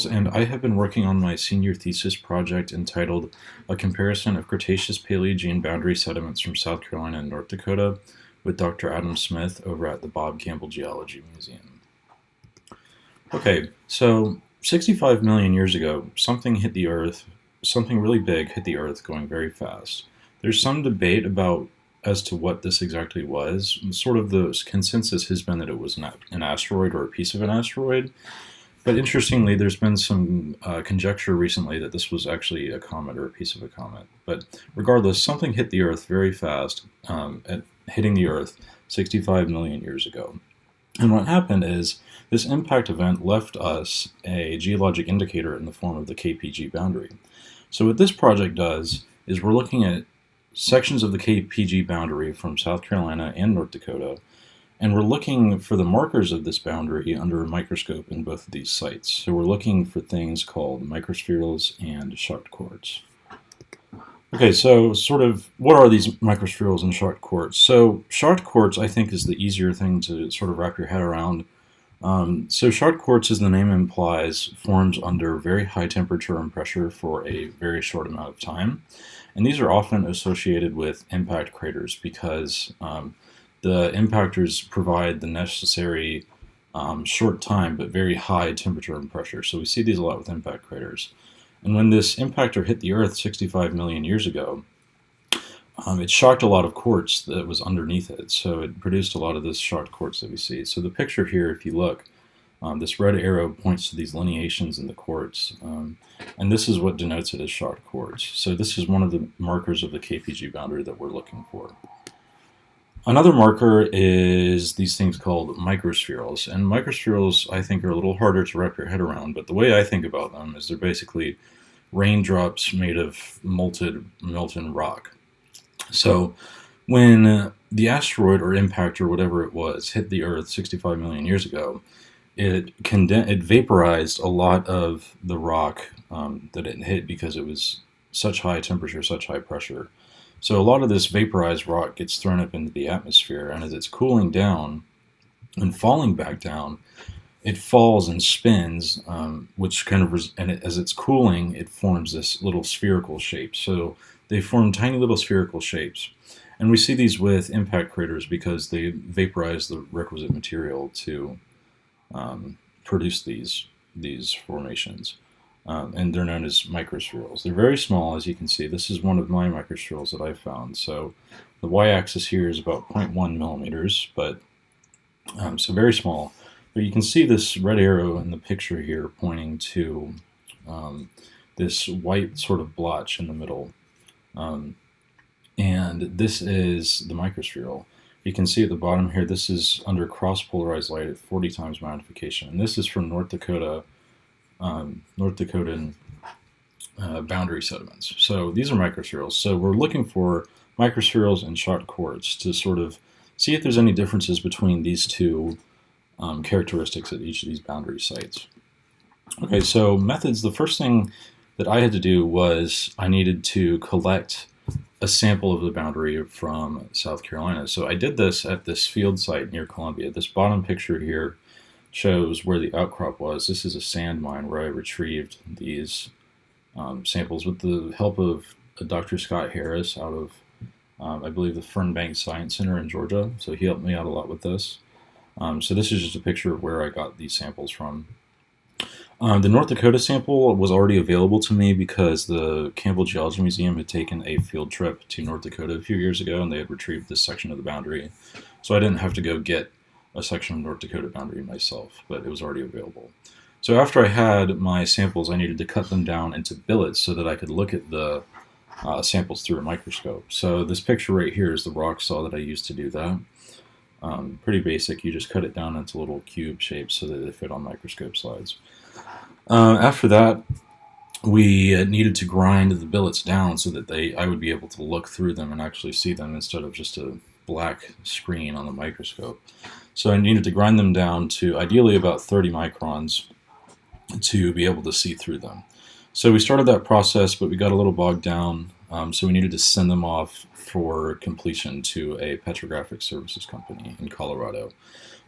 And I have been working on my senior thesis project entitled A Comparison of Cretaceous Paleogene Boundary Sediments from South Carolina and North Dakota with Dr. Adam Smith over at the Bob Campbell Geology Museum. Okay, so 65 million years ago, something hit the Earth, something really big hit the Earth going very fast. There's some debate about as to what this exactly was. Sort of the consensus has been that it was an asteroid or a piece of an asteroid. But interestingly, there's been some conjecture recently that this was actually a comet or a piece of a comet. But regardless, something hit the Earth very fast, hitting the Earth 65 million years ago. And what happened is this impact event left us a geologic indicator in the form of the KPG boundary. So what this project does is we're looking at sections of the KPG boundary from South Carolina and North Dakota, and we're looking for the markers of this boundary under a microscope in both of these sites. So we're looking for things called microspherules and shocked quartz. Okay, so sort of what are these microspherules and shocked quartz? So shocked quartz, I think, is the easier thing to sort of wrap your head around. So shocked quartz, as the name implies, forms under very high temperature and pressure for a very short amount of time. And these are often associated with impact craters because the impactors provide the necessary short time but very high temperature and pressure. So we see these a lot with impact craters. And when this impactor hit the Earth 65 million years ago, it shocked a lot of quartz that was underneath it. So it produced a lot of this shocked quartz that we see. So the picture here, if you look, this red arrow points to these lineations in the quartz. And this is what denotes it as shocked quartz. So this is one of the markers of the KPG boundary that we're looking for. Another marker is these things called microspherules. And microspherules, I think, are a little harder to wrap your head around, but the way I think about them is they're basically raindrops made of molten rock. So when the asteroid or impact or whatever it was hit the Earth 65 million years ago, it vaporized a lot of the rock that it hit because it was such high temperature, such high pressure. So a lot of this vaporized rock gets thrown up into the atmosphere, and as it's cooling down and falling back down, it falls and spins, which kind of, as it's cooling, it forms this little spherical shape. So they form tiny little spherical shapes. And we see these with impact craters because they vaporize the requisite material to produce these formations. And they're known as microspherules. They're very small, as you can see. This is one of my microspherules that I found. So the y-axis here is about 0.1 millimeters, but so very small. But you can see this red arrow in the picture here pointing to this white sort of blotch in the middle. And this is the microspherule. You can see at the bottom here, this is under cross-polarized light at 40 times magnification. And this is from North Dakotan boundary sediments. So these are microspherules. So we're looking for microspherules and shocked quartz to sort of see if there's any differences between these two characteristics at each of these boundary sites. Okay, so methods. The first thing that I had to do was I needed to collect a sample of the boundary from South Carolina. So I did this at this field site near Columbia. This bottom picture here shows where the outcrop was. This is a sand mine where I retrieved these samples with the help of Dr. Scott Harris out of, I believe, the Fernbank Science Center in Georgia. So he helped me out a lot with this. So this is just a picture of where I got these samples from. The North Dakota sample was already available to me because the Campbell Geology Museum had taken a field trip to North Dakota a few years ago, and they had retrieved this section of the boundary. So I didn't have to go get a section of North Dakota boundary myself, but it was already available. So after I had my samples, I needed to cut them down into billets so that I could look at the samples through a microscope. So this picture right here is the rock saw that I used to do that. Pretty basic. You just cut it down into little cube shapes so that they fit on microscope slides. After that, we needed to grind the billets down so that I would be able to look through them and actually see them instead of just a black screen on the microscope. So I needed to grind them down to ideally about 30 microns to be able to see through them. So we started that process, but we got a little bogged down, so we needed to send them off for completion to a petrographic services company in Colorado.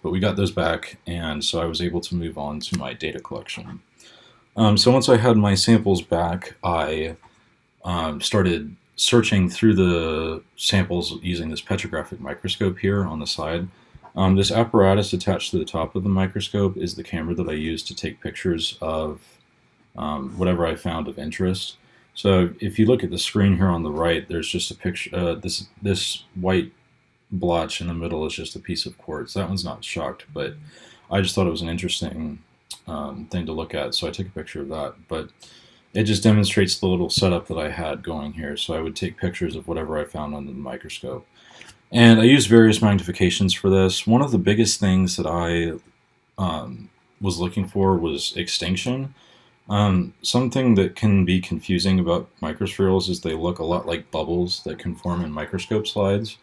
But we got those back, and so I was able to move on to my data collection. So once I had my samples back, I started searching through the samples using this petrographic microscope here on the side. This apparatus attached to the top of the microscope is the camera that I use to take pictures of whatever I found of interest. So if you look at the screen here on the right, there's just a picture. This white blotch in the middle is just a piece of quartz. That one's not shocked, but I just thought it was an interesting thing to look at, so I took a picture of that. But it just demonstrates the little setup that I had going here. So I would take pictures of whatever I found under the microscope. And I used various magnifications for this. One of the biggest things that I was looking for was extinction. Something that can be confusing about microspherules is they look a lot like bubbles that can form in microscope slides.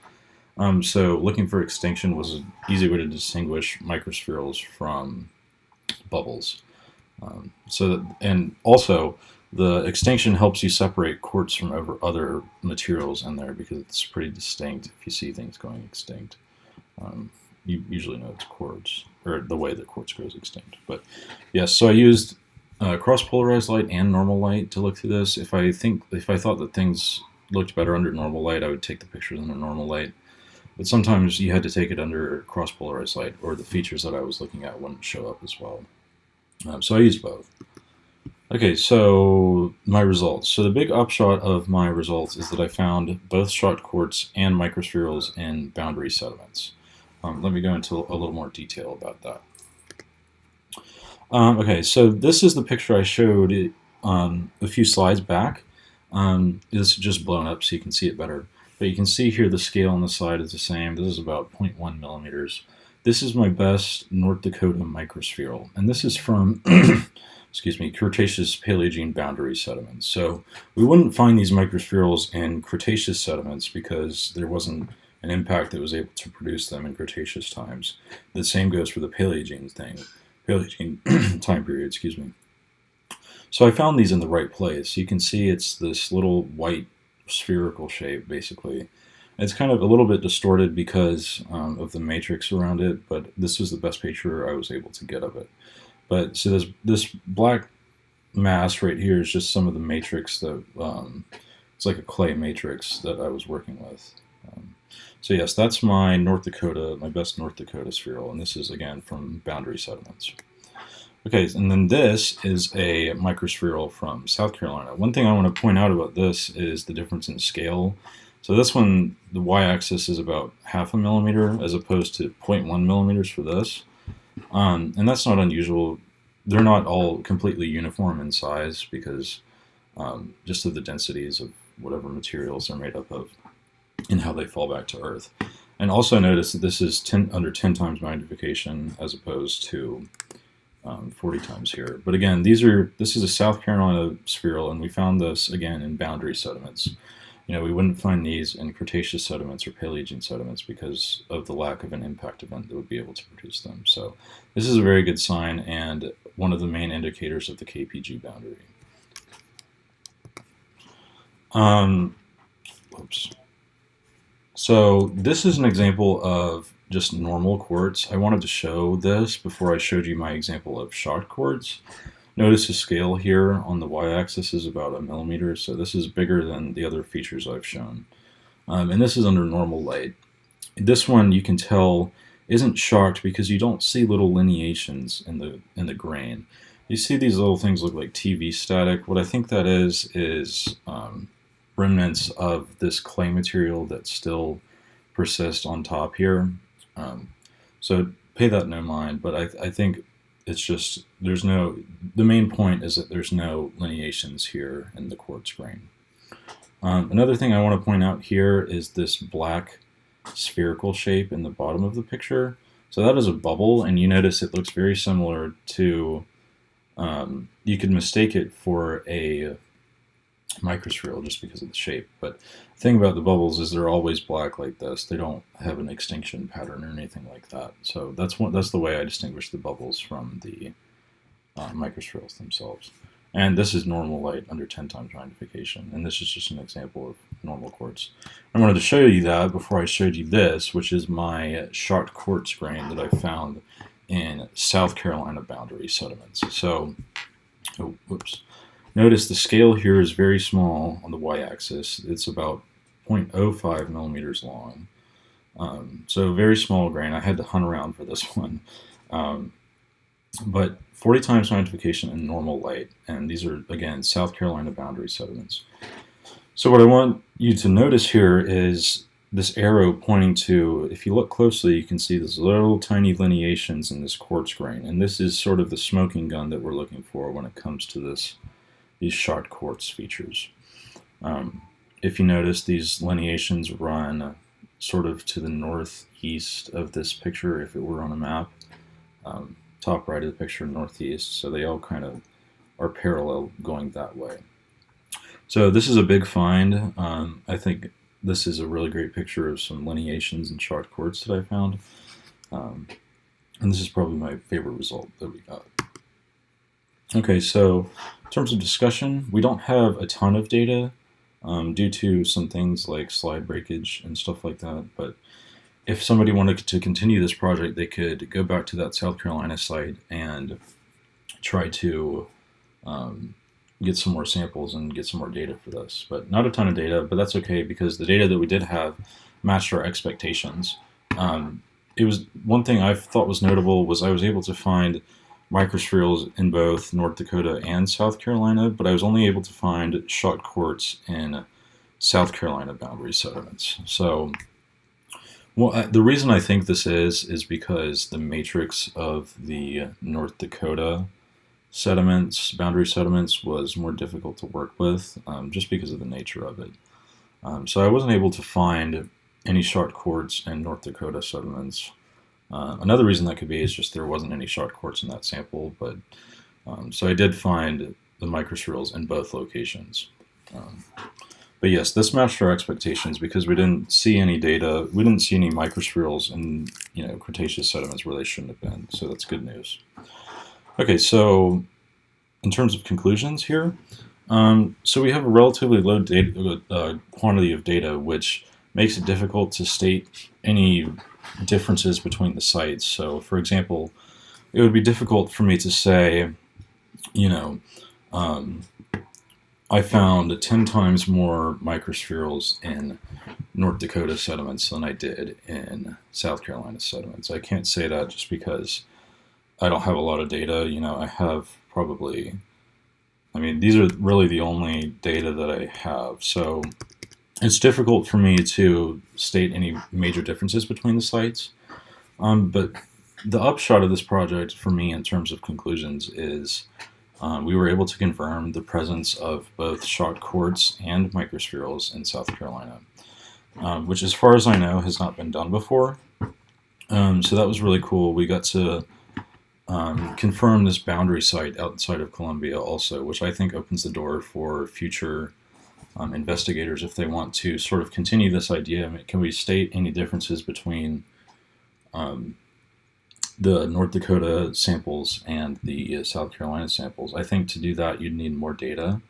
So looking for extinction was an easy way to distinguish microspherules from bubbles. And also, the extinction helps you separate quartz from other materials in there because it's pretty distinct if you see things going extinct. You usually know it's quartz, or the way that quartz goes extinct. But yes, so I used cross-polarized light and normal light to look through this. If I thought that things looked better under normal light, I would take the pictures under normal light. But sometimes you had to take it under cross-polarized light, or the features that I was looking at wouldn't show up as well. So I used both. Okay, so my results. So the big upshot of my results is that I found both shocked quartz and microspherules in boundary sediments. Let me go into a little more detail about that. Okay, so this is the picture I showed a few slides back. It's just blown up so you can see it better. But you can see here the scale on the side is the same. This is about 0.1 millimeters. This is my best North Dakota microspherule, and this is from excuse me, Cretaceous Paleogene boundary sediments. So we wouldn't find these microspherules in Cretaceous sediments because there wasn't an impact that was able to produce them in Cretaceous times. The same goes for the Paleogene time period, excuse me. So I found these in the right place. You can see it's this little white spherical shape, basically. It's kind of a little bit distorted because of the matrix around it, but this is the best picture I was able to get of it. But so this black mass right here is just some of the matrix that it's like a clay matrix that I was working with. So yes, that's my best North Dakota spherule, and this is again from boundary sediments. Okay, and then this is a microspherule from South Carolina. One thing I want to point out about this is the difference in scale. So this one, the y-axis is about 0.5 millimeter as opposed to 0.1 millimeters for this. And that's not unusual. They're not all completely uniform in size because just of the densities of whatever materials they're made up of and how they fall back to Earth. And also notice that this is under 10 times magnification as opposed to 40 times here. But again, this is a South Carolina spherule, and we found this again in boundary sediments. We wouldn't find these in Cretaceous sediments or Paleogene sediments because of the lack of an impact event that would be able to produce them. So this is a very good sign and one of the main indicators of the KPG boundary. Oops. So this is an example of just normal quartz. I wanted to show this before I showed you my example of shocked quartz. Notice the scale here on the y-axis is about 1 millimeter, so this is bigger than the other features I've shown. And this is under normal light. This one you can tell isn't shocked because you don't see little lineations in the grain. You see these little things look like TV static. What I think that is remnants of this clay material that still persists on top here. So pay that no mind, but I think it's just the main point is that there's no lineations here in the quartz grain. Another thing I want to point out here is this black spherical shape in the bottom of the picture. So that is a bubble, and you notice it looks very similar to, you could mistake it for a microspherule just because of the shape. But the thing about the bubbles is they're always black like this. They don't have an extinction pattern or anything like that. So that's the way I distinguish the bubbles from the microspherules themselves. And this is normal light under 10 times magnification. And this is just an example of normal quartz. I wanted to show you that before I showed you this, which is my shocked quartz grain that I found in South Carolina boundary sediments. So Oh, whoops. Notice the scale here is very small on the y-axis. It's about 0.05 millimeters long. So very small grain. I had to hunt around for this one. Um, but 40 times magnification in normal light. And these are, again, South Carolina boundary sediments. So what I want you to notice here is this arrow pointing to, if you look closely, you can see these little tiny lineations in this quartz grain. And this is sort of the smoking gun that we're looking for when it comes to these shot quartz features. If you notice, these lineations run sort of to the northeast of this picture if it were on a map. Top right of the picture, northeast. So they all kind of are parallel going that way. So this is a big find. I think this is a really great picture of some lineations and shot quartz that I found. And this is probably my favorite result that we got. Okay, so in terms of discussion, we don't have a ton of data due to some things like slide breakage and stuff like that. But if somebody wanted to continue this project, they could go back to that South Carolina site and try to get some more samples and get some more data for this. But not a ton of data, but that's okay because the data that we did have matched our expectations. It was one thing I thought was notable was I was able to find microspherules in both North Dakota and South Carolina, but I was only able to find shot quartz in South Carolina boundary sediments. So the reason I think this is because the matrix of the North Dakota sediments, boundary sediments, was more difficult to work with just because of the nature of it. So I wasn't able to find any shot quartz in North Dakota sediments. Another reason that could be is just there wasn't any shot quartz in that sample, but so I did find the microspherules in both locations. But yes, this matched our expectations because we didn't see any data. We didn't see any microspherules in Cretaceous sediments where they shouldn't have been. So that's good news. Okay, so in terms of conclusions here, so we have a relatively low quantity of data, which makes it difficult to state any differences between the sites. So, for example, it would be difficult for me to say, I found 10 times more microspherules in North Dakota sediments than I did in South Carolina sediments. I can't say that just because I don't have a lot of data. I have probably, these are really the only data that I have. So it's difficult for me to state any major differences between the sites. But the upshot of this project for me in terms of conclusions is we were able to confirm the presence of both shot quartz and microspherules in South Carolina, which as far as I know has not been done before. So that was really cool. We got to confirm this boundary site outside of Columbia also, which I think opens the door for future investigators if they want to sort of continue this idea. Can we state any differences between the North Dakota samples and the South Carolina samples? I think to do that you'd need more data,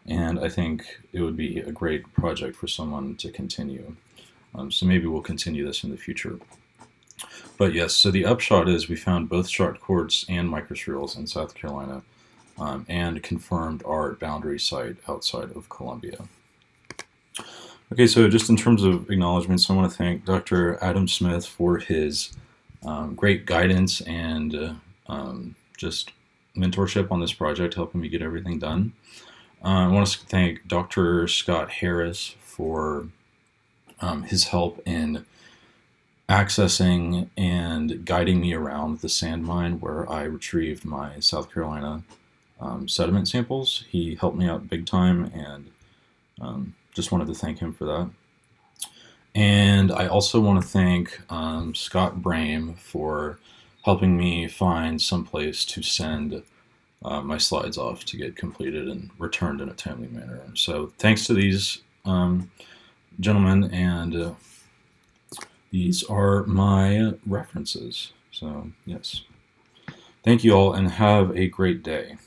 and I think it would be a great project for someone to continue. So maybe we'll continue this in the future. But yes, so the upshot is we found both shot quartz and microspherules in South Carolina and confirmed our boundary site outside of Columbia. Okay, so just in terms of acknowledgments, I want to thank Dr. Adam Smith for his great guidance and just mentorship on this project, helping me get everything done. I want to thank Dr. Scott Harris for his help in accessing and guiding me around the sand mine where I retrieved my South Carolina sediment samples. He helped me out big time, and just wanted to thank him for that. And I also want to thank Scott Brame for helping me find some place to send my slides off to get completed and returned in a timely manner. So thanks to these gentlemen, and these are my references. So yes, thank you all and have a great day.